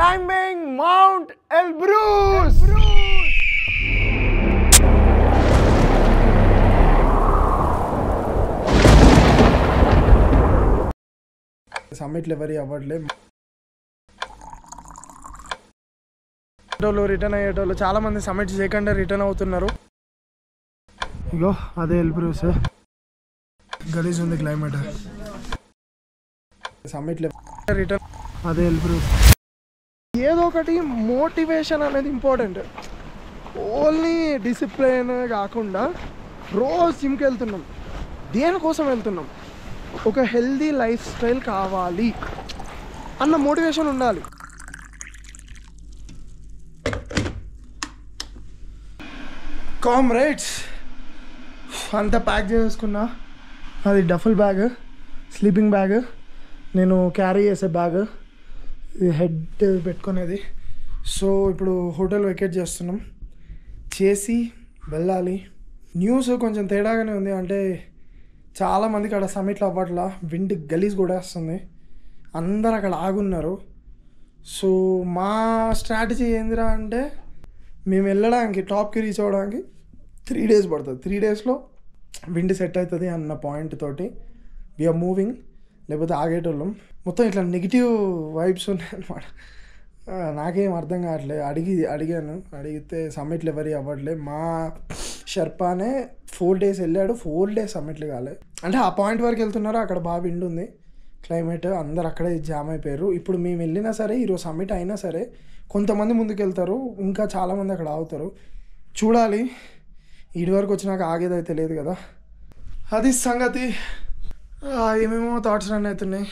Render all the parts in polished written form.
climbing Mount Elbrus. Summit level అవ్వట్లే. Return అయ్యేటోళ్ళు చాలా మంది సమ్మిట్ చేయకుండా రిటర్న్ అవుతున్నారు. ఇగో అదే ఎల్బ్రూస్. గలీజ్ ఉంది క్లైమేట్. సమ్మిట్ లెవెల్ రిటర్న్ అదే ఎల్బ్రూస్. ఏదో ఒకటి మోటివేషన్ అనేది ఇంపార్టెంట్. ఓన్లీ డిసిప్లిన్ కాకుండా రోజు జిమ్కి వెళ్తున్నాం. దేనికోసం వెళ్తున్నాం? ఒక హెల్దీ లైఫ్ స్టైల్ కావాలి అన్న మోటివేషన్ ఉండాలి. కామ్రేడ్స్ అంతా ప్యాక్ చేసుకున్నా. అది డఫుల్ బ్యాగ్, స్లీపింగ్ బ్యాగ్, నేను క్యారీ చేసే బ్యాగ్, ఇది హెడ్ పెట్టుకునేది. సో ఇప్పుడు హోటల్ వెకేట్ చేస్తున్నాం. చేసి వెళ్ళాలి. న్యూస్ కొంచెం తేడాగానే ఉంది. అంటే చాలామందికి అక్కడ సమ్మిట్లో అవ్వట్లా. విండ్ గలీజ్ కూడా వస్తుంది. అందరు అక్కడ ఆగున్నారు. సో మా స్ట్రాటజీ ఏందిరా అంటే, మేము వెళ్ళడానికి టాప్కి రీచ్ అవ్వడానికి 3 days పడుతుంది. 3 daysలో విండ్ సెట్ అవుతుంది అన్న పాయింట్ తోటి వీఆర్ మూవింగ్. లేకపోతే ఆగేటోళ్ళం. మొత్తం ఇట్లా నెగిటివ్ వైబ్స్ ఉన్నాయి అన్నమాట. నాకేం అర్థం కావట్లేదు. అడిగాను. అడిగితే సమ్మిట్లు ఎవరి అవ్వట్లే. మా షర్పానే 4 days వెళ్ళాడు. 4 days సమ్మిట్లు కాలే. అంటే ఆ పాయింట్ వరకు వెళ్తున్నారు. అక్కడ బాగా విండ్ ఉంది, క్లైమేట్, అందరు అక్కడే జామ్ అయిపోయారు. ఇప్పుడు మేము వెళ్ళినా సరే, ఈరోజు సమ్మిట్ అయినా సరే కొంతమంది ముందుకు వెళ్తారు, ఇంకా చాలామంది అక్కడ ఆగుతారు. చూడాలి. ఇటు వరకు వచ్చినాక ఆగేదైతే తెలియదు కదా. అది సంగతి. ఏమేమో థాట్స్ రన్ అవుతున్నాయి.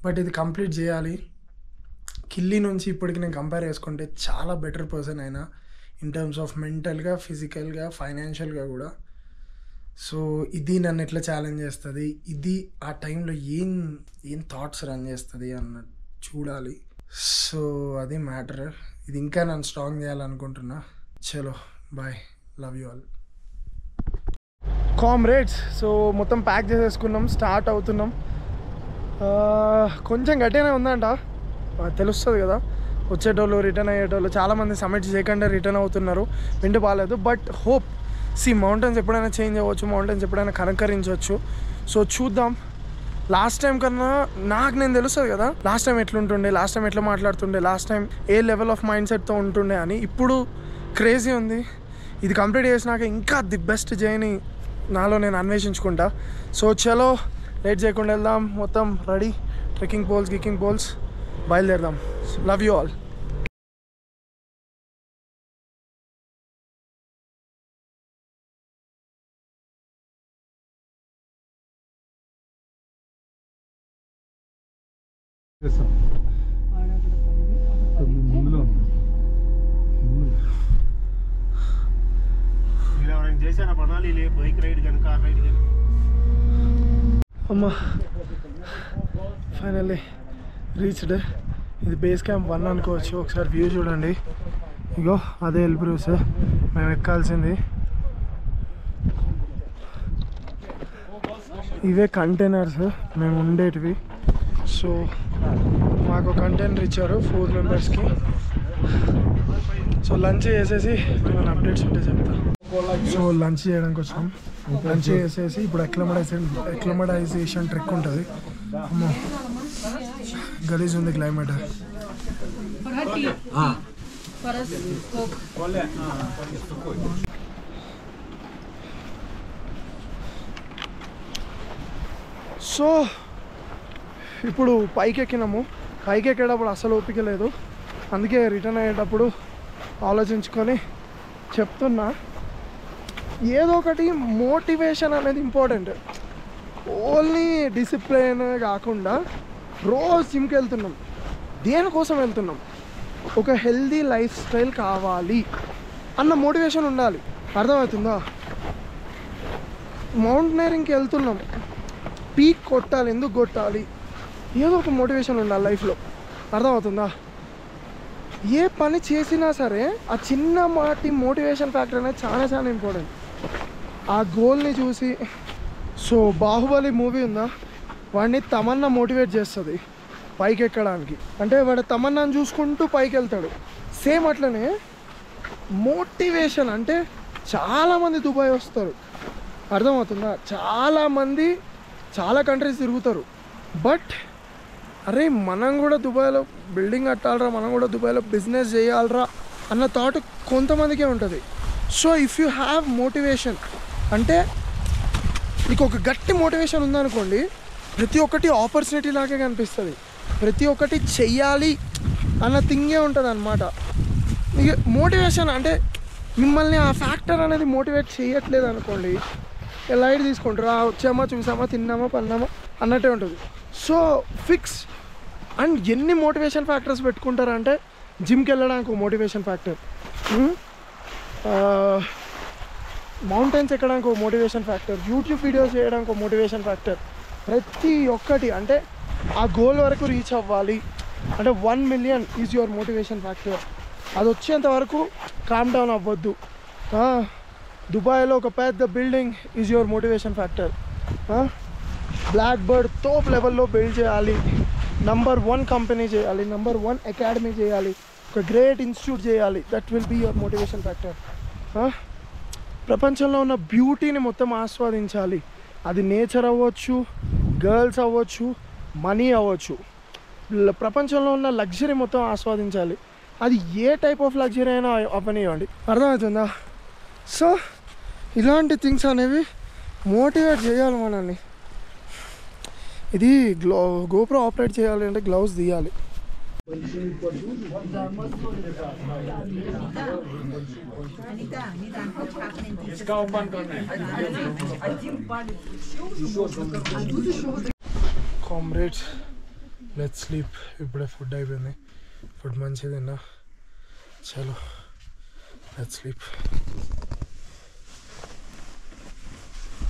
బట్ ఇది కంప్లీట్ చేయాలి. కిల్లీ నుంచి ఇప్పటికి నేను కంపేర్ చేసుకుంటే చాలా బెటర్ పర్సన్ అయినా, ఇన్ టర్మ్స్ ఆఫ్ మెంటల్గా, ఫిజికల్గా, ఫైనాన్షియల్గా కూడా. సో ఇది నన్ను ఎట్లా ఛాలెంజ్ చేస్తుంది, ఇది ఆ టైంలో ఏం థాట్స్ రన్ చేస్తుంది అన్న చూడాలి. సో అది మ్యాటర్. ఇది ఇంకా నన్ను స్ట్రాంగ్ చేయాలనుకుంటున్నా. చలో bye, love you all. Comrades, so మొత్తం ప్యాక్ చేసేసుకున్నాం. స్టార్ట్ అవుతున్నాం. కొంచెం గట్టిగానే ఉందంట, తెలుస్తుంది కదా. వచ్చేటోళ్ళు, రిటర్న్ అయ్యేటోళ్ళు చాలామంది సమ్మిట్ చేయకుండా రిటర్న్ అవుతున్నారు. విండ్ బాగాలేదు. But hope. మౌంటైన్స్ ఎప్పుడైనా చేంజ్ అవ్వచ్చు, మౌంటైన్స్ ఎప్పుడైనా కనకరించవచ్చు. సో చూద్దాం. లాస్ట్ టైం కన్నా నేను తెలుస్తుంది కదా, లాస్ట్ టైం ఎట్లుంటుండే, లాస్ట్ టైం ఎట్లా మాట్లాడుతుండే, లాస్ట్ టైం ఏ లెవెల్ ఆఫ్ మైండ్ సెట్తో ఉంటుండే అని. ఇప్పుడు క్రేజీ ఉంది. ఇది కంప్లీట్ చేసినాక ఇంకా ది బెస్ట్ జర్నీ నాలో నేను అన్వేషించుకుంటా. సో చలో లేట్ చేయకుండా వెళ్దాం. మొత్తం రెడీ, ట్రెక్కింగ్ పోల్స్, గిక్కింగ్ పోల్స్, బయలుదేరదాం. Love you all. అమ్మా, ఫైనల్లీ రీచ్డ్. ఇది బేస్ క్యాంప్ 1 అనుకోవచ్చు. ఒకసారి వ్యూ చూడండి. ఇగో అదే ఎల్బ్రూస్ మేము ఎక్కాల్సింది. ఇవే కంటైనర్స్ మేము ఉండేటివి. సో మాకు కంటైనర్ ఇచ్చారు 4 members-కి. సో లంచ్ చేసేసి ఏమైనా అప్డేట్స్ ఉంటే చెప్తా. సో లంచ్ చేయడానికి వచ్చాం. లంచ్ చేసేసి ఇప్పుడు ఎక్లమడైజేషన్ ట్రెక్ ఉంటుంది. అమ్మో గలీజ్ ఉంది క్లైమేట్. సో ఇప్పుడు పైకి ఎక్కినాము. పైకి ఎక్కేటప్పుడు అసలు ఓపిక లేదు. అందుకే రిటర్న్ అయ్యేటప్పుడు ఆలోచించుకొని చెప్తున్నా. ఏదో ఒకటి మోటివేషన్ అనేది ఇంపార్టెంట్. ఓన్లీ డిసిప్లిన్ కాకుండా రోజు జిమ్కి వెళ్తున్నాం. దేనికోసం వెళ్తున్నాం? ఒక హెల్దీ లైఫ్ స్టైల్ కావాలి అన్న మోటివేషన్ ఉండాలి. అర్థమవుతుందా? మౌంటైనరింగ్కి వెళ్తున్నాం, పీక్ కొట్టాలి. ఎందుకు కొట్టాలి? ఏదో ఒక మోటివేషన్ ఉండాలి లైఫ్లో. అర్థమవుతుందా? ఏ పని చేసినా సరే ఆ చిన్న మాటి మోటివేషన్ ఫ్యాక్టర్ అనేది చాలా ఇంపార్టెంట్. ఆ గోల్ని చూసి. సో బాహుబలి మూవీ ఉందా, వాడిని తమన్నా మోటివేట్ చేస్తుంది. పైకి ఎక్కడానికి. అంటే వాడు తమన్నాను చూసుకుంటూ పైకి వెళ్తాడు. సేమ్ అట్లనే మోటివేషన్ అంటే చాలామంది దుబాయ్ వస్తారు, అర్థమవుతుందా? చాలామంది చాలా కంట్రీస్ తిరుగుతారు. బట్ అరే మనం కూడా దుబాయ్లో బిల్డింగ్ కట్టాలరా, మనం కూడా దుబాయ్లో బిజినెస్ చేయాలరా అన్న థాట్ కొంతమందికే ఉంటుంది. So if you have motivation అంటే నీకు ఒక గట్టి మోటివేషన్ ఉందనుకోండి, ప్రతి ఒక్కటి ఆపర్చునిటీ లాగే కనిపిస్తుంది, ప్రతి ఒక్కటి చెయ్యాలి అన్న థింగే ఉంటుంది అనమాట. మీకు మోటివేషన్ అంటే మిమ్మల్ని ఆ ఫ్యాక్టర్ అనేది మోటివేట్ చేయట్లేదు అనుకోండి, లైట్ తీసుకుంటారు, వచ్చామా చూసామా తిన్నామా పన్నామా అన్నట్టే ఉంటుంది. So fix. అండ్ ఎన్ని మోటివేషన్ ఫ్యాక్టర్స్ పెట్టుకుంటారంటే జిమ్కి వెళ్ళడానికి ఒక మోటివేషన్ ఫ్యాక్టర్, మౌంటైన్స్ ఎక్కడానికి ఒక మోటివేషన్ ఫ్యాక్టర్, యూట్యూబ్ వీడియోస్ చేయడానికి ఒక మోటివేషన్ ఫ్యాక్టర్. ప్రతి ఒక్కటి అంటే ఆ గోల్ వరకు రీచ్ అవ్వాలి అంటే 1 million is your motivation factor. అది వచ్చేంత వరకు కామ్ డౌన్ అవ్వద్దు. దుబాయ్లో ఒక పెద్ద building is your motivation factor. Black Bird top లెవెల్లో బిల్డ్ చేయాలి, నంబర్ 1 కంపెనీ చేయాలి, నంబర్ 1 అకాడమీ చేయాలి, ఒక గ్రేట్ ఇన్స్టిట్యూట్ చేయాలి. That will be your motivation factor. ప్రపంచంలో ఉన్న బ్యూటీని మొత్తం ఆస్వాదించాలి. అది నేచర్ అవ్వచ్చు, గర్ల్స్ అవ్వచ్చు, మనీ అవ్వచ్చు. ప్రపంచంలో ఉన్న లగ్జరీ మొత్తం ఆస్వాదించాలి. అది ఏ టైప్ ఆఫ్ లగ్జరీ అయినా అవ్వనివ్వండి, అర్థమవుతుందా? సో ఇలాంటి థింగ్స్ అనేవి మోటివేట్ చేయాలి మనల్ని. ఇది గోప్రో ఆపరేట్ చేయాలి అంటే గ్లౌస్ తీయాలి. Comrades, let's sleep. ఇప్పుడే ఫుడ్ అయిపోయింది, ఫుడ్ మంచిగా తిన్నా. చలో లెట్స్ స్లీప్.